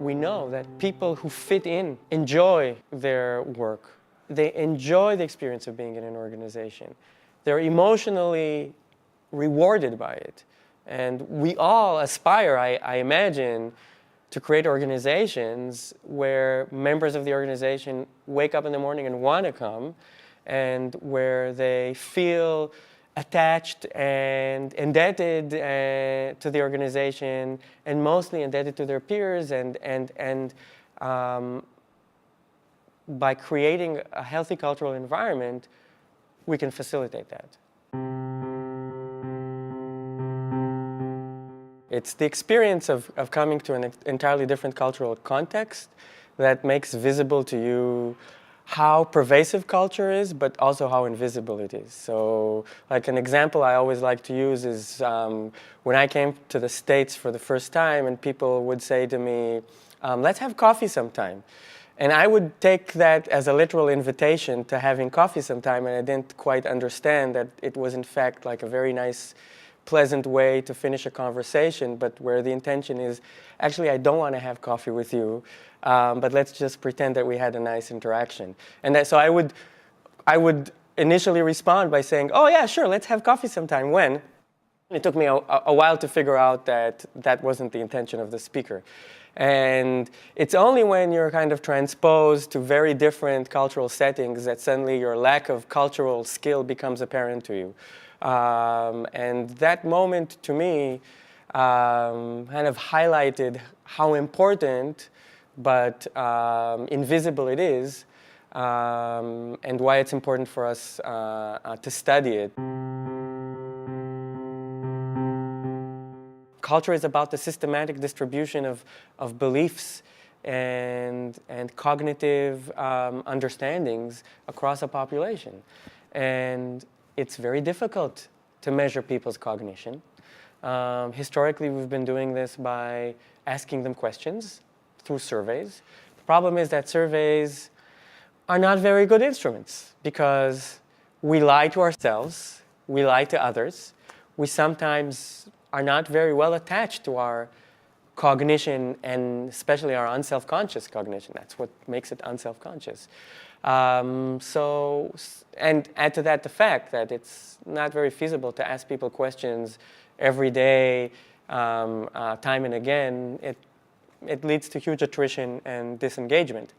We know that people who fit in enjoy their work. They enjoy the experience of being in an organization. They're emotionally rewarded by it. And we all aspire, I imagine, to create organizations where members of the organization wake up in the morning and want to come, and where they feel attached and indebted to the organization, and mostly indebted to their peers, and by creating a healthy cultural environment, we can facilitate that. It's the experience of coming to an entirely different cultural context that makes visible to you how pervasive culture is, but also how invisible it is. So, like an example I always like to use is when I came to the States for the first time and people would say to me, let's have coffee sometime. And I would take that as a literal invitation to having coffee sometime, and I didn't quite understand that it was in fact like a very nice, pleasant way to finish a conversation, but where the intention is, actually, I don't want to have coffee with you, but let's just pretend that we had a nice interaction. And that, so I would initially respond by saying, oh yeah, sure, let's have coffee sometime. When? It took me a while to figure out that that wasn't the intention of the speaker. And it's only when you're kind of transposed to very different cultural settings that suddenly your lack of cultural skill becomes apparent to you. And that moment, to me, kind of highlighted how important but invisible it is, and why it's important for us to study it. Culture is about the systematic distribution of beliefs and cognitive understandings across a population. And it's very difficult to measure people's cognition. Historically, we've been doing this by asking them questions through surveys. The problem is that surveys are not very good instruments because we lie to ourselves, we lie to others. We sometimes are not very well attached to our cognition, and especially our unself-conscious cognition. That's what makes it unself-conscious. And add to that the fact that it's not very feasible to ask people questions every day, time and again. It leads to huge attrition and disengagement.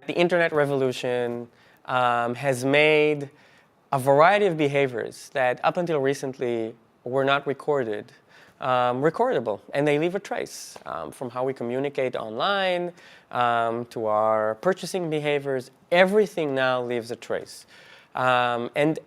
The internet revolution has made a variety of behaviors that up until recently were not recorded, recordable, and they leave a trace from how we communicate online to our purchasing behaviors. Everything now leaves a trace. And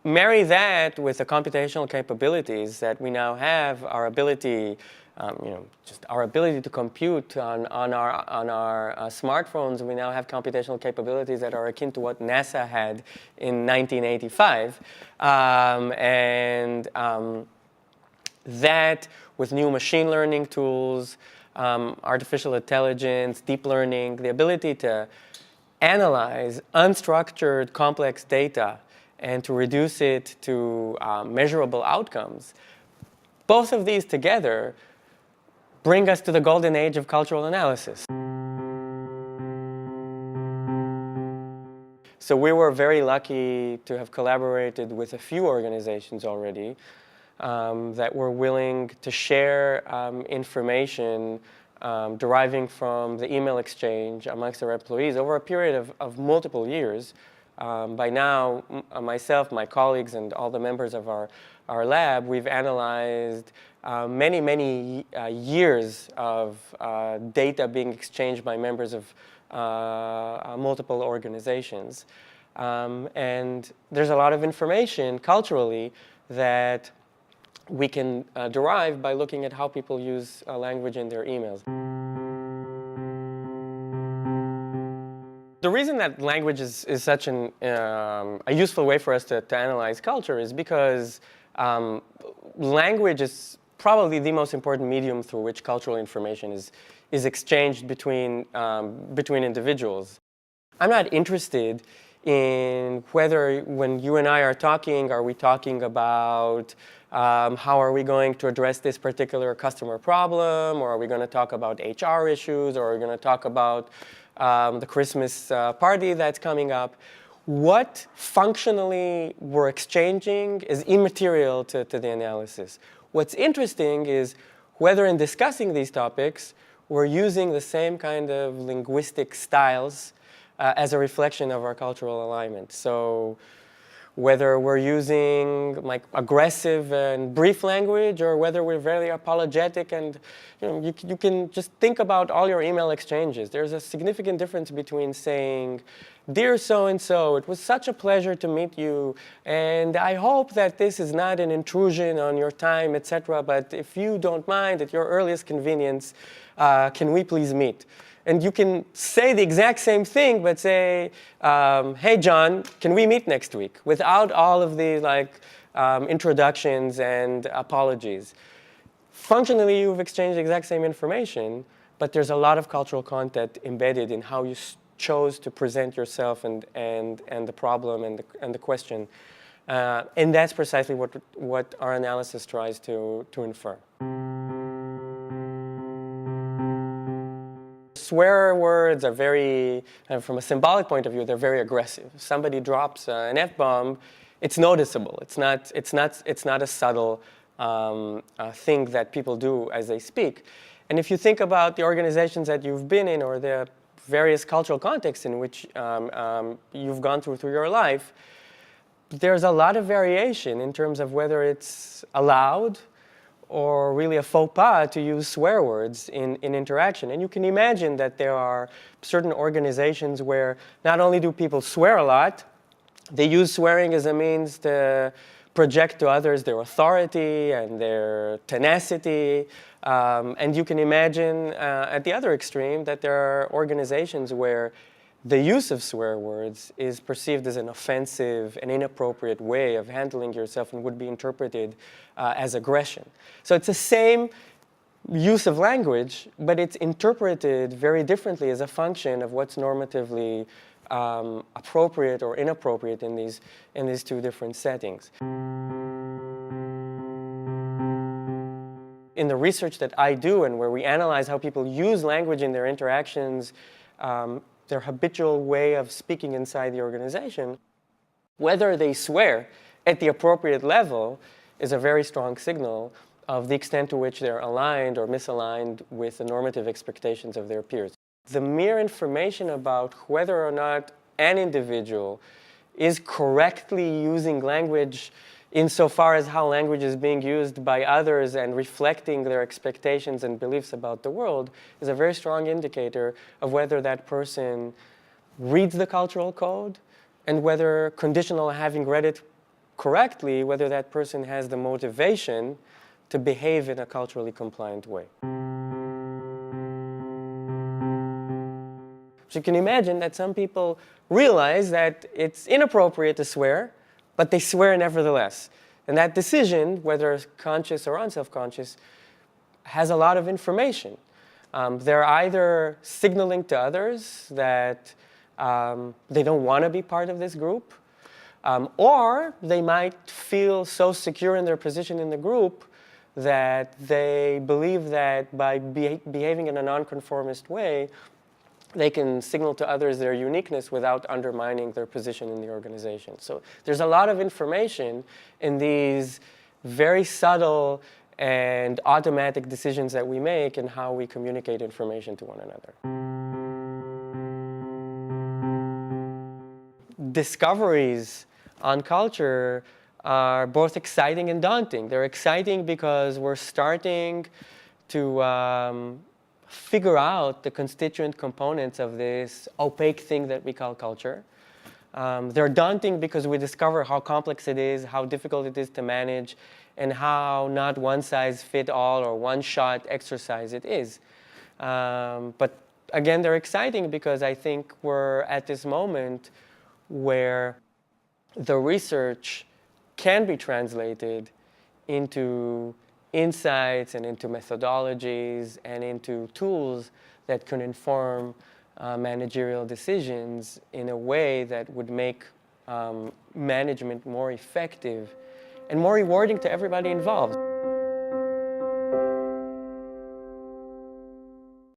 marry that with the computational capabilities that we now have, our ability, just our ability to compute on our smartphones. We now have computational capabilities that are akin to what NASA had in 1985. That with new machine learning tools, artificial intelligence, deep learning, the ability to analyze unstructured, complex data and to reduce it to measurable outcomes, both of these together bring us to the golden age of cultural analysis. So we were very lucky to have collaborated with a few organizations already that were willing to share information deriving from the email exchange amongst their employees over a period of multiple years. By now, myself, my colleagues, and all the members of our lab, we've analyzed many years of data being exchanged by members of multiple organizations. And there's a lot of information culturally that we can derive by looking at how people use language in their emails. The reason that language is such a useful way for us to analyze culture is because language is probably the most important medium through which cultural information is exchanged between individuals. I'm not interested in whether when you and I are talking, are we talking about how are we going to address this particular customer problem, or are we going to talk about HR issues, or are we going to talk about the Christmas party that's coming up. What functionally we're exchanging is immaterial to the analysis. What's interesting is whether in discussing these topics, we're using the same kind of linguistic styles as a reflection of our cultural alignment. So whether we're using like aggressive and brief language, or whether we're very apologetic, and you can just think about all your email exchanges. There's a significant difference between saying, "Dear so-and-so, it was such a pleasure to meet you, and I hope that this is not an intrusion on your time, etc. But if you don't mind, at your earliest convenience, can we please meet?" And you can say the exact same thing, but say, "Hey, John, can we meet next week?" without all of the introductions and apologies. Functionally, you've exchanged the exact same information, but there's a lot of cultural content embedded in how you chose to present yourself and the problem and the question. And that's precisely what our analysis tries to infer. Swear words are very, from a symbolic point of view, they're very aggressive. If somebody drops an F-bomb, it's noticeable. It's not a subtle thing that people do as they speak. And if you think about the organizations that you've been in, or the various cultural contexts in which you've gone through your life, there's a lot of variation in terms of whether it's allowed or really a faux pas to use swear words in interaction. And you can imagine that there are certain organizations where not only do people swear a lot, they use swearing as a means to project to others their authority and their tenacity. And you can imagine at the other extreme that there are organizations where the use of swear words is perceived as an offensive and inappropriate way of handling yourself and would be interpreted as aggression. So it's the same use of language, but it's interpreted very differently as a function of what's normatively appropriate or inappropriate in these two different settings. In the research that I do, and where we analyze how people use language in their interactions, their habitual way of speaking inside the organization, whether they swear at the appropriate level is a very strong signal of the extent to which they're aligned or misaligned with the normative expectations of their peers. The mere information about whether or not an individual is correctly using language insofar as how language is being used by others and reflecting their expectations and beliefs about the world is a very strong indicator of whether that person reads the cultural code, and whether, conditional having read it correctly, whether that person has the motivation to behave in a culturally compliant way. So you can imagine that some people realize that it's inappropriate to swear, but they swear nevertheless. And that decision, whether conscious or unself-conscious, has a lot of information. They're either signaling to others that they don't want to be part of this group, or they might feel so secure in their position in the group that they believe that by behaving in a nonconformist way, they can signal to others their uniqueness without undermining their position in the organization. So there's a lot of information in these very subtle and automatic decisions that we make and how we communicate information to one another. Discoveries on culture are both exciting and daunting. They're exciting because we're starting to figure out the constituent components of this opaque thing that we call culture. They're daunting because we discover how complex it is, how difficult it is to manage, and how not one-size-fits-all or one-shot exercise it is. But again, they're exciting because I think we're at this moment where the research can be translated into insights and into methodologies and into tools that can inform managerial decisions in a way that would make management more effective and more rewarding to everybody involved.